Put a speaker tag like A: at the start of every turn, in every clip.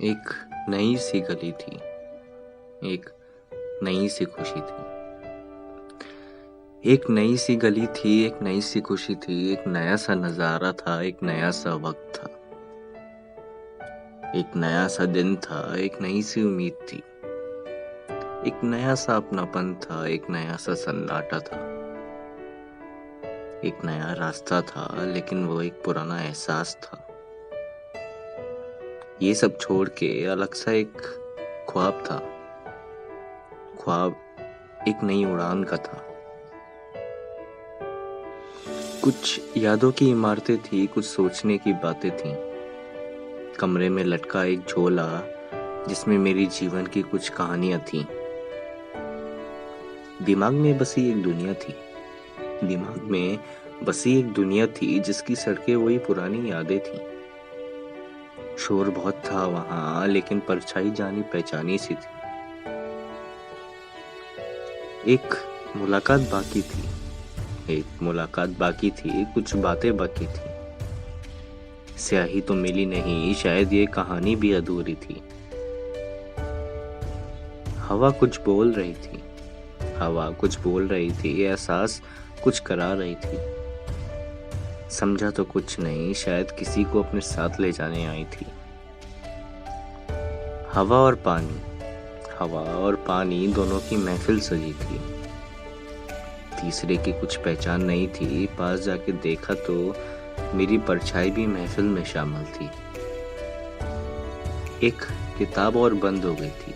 A: एक नई सी गली थी, एक नई सी खुशी थी। एक नई सी गली थी, एक नई सी खुशी थी, एक नया सा नजारा था, एक नया सा वक्त था, एक नया सा दिन था, एक नई सी उम्मीद थी, एक नया सा अपनापन था, एक नया सा सन्नाटा था, एक नया रास्ता था, लेकिन वो एक पुराना एहसास था। ये सब छोड़ के अलग सा एक ख्वाब था। ख्वाब एक नई उड़ान का था। कुछ यादों की इमारतें थी, कुछ सोचने की बातें थीं। कमरे में लटका एक झोला जिसमें मेरी जीवन की कुछ कहानियां थीं। दिमाग में बसी एक दुनिया थी। दिमाग में बसी एक दुनिया थी जिसकी सड़कें वही पुरानी यादें थीं। शोर बहुत था वहां, लेकिन परछाई जानी पहचानी सी थी। एक मुलाकात बाकी थी। एक मुलाकात बाकी थी, कुछ बातें बाकी थी। स्याही तो मिली नहीं, शायद ये कहानी भी अधूरी थी। हवा कुछ बोल रही थी। हवा कुछ बोल रही थी, एहसास कुछ करा रही थी। समझा तो कुछ नहीं, शायद किसी को अपने साथ ले जाने आई थी। हवा और पानी, हवा और पानी दोनों की महफिल सजी थी। तीसरे की कुछ पहचान नहीं थी। पास जाके देखा तो मेरी परछाई भी महफिल में शामिल थी। एक किताब और बंद हो गई थी।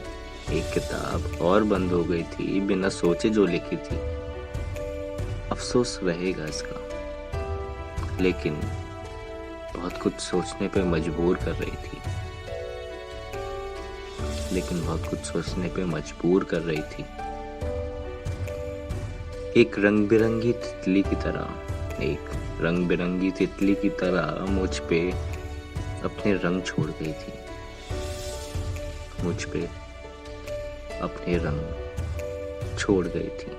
A: एक किताब और बंद हो गई थी, बिना सोचे जो लिखी थी। अफसोस रहेगा इसका, लेकिन बहुत कुछ सोचने पे मजबूर कर रही थी। लेकिन बहुत कुछ सोचने पे मजबूर कर रही थी। एक रंग बिरंगी तितली की तरह, एक रंग बिरंगी तितली की तरह मुझ पे अपने रंग छोड़ गई थी। मुझ पे अपने रंग छोड़ गई थी।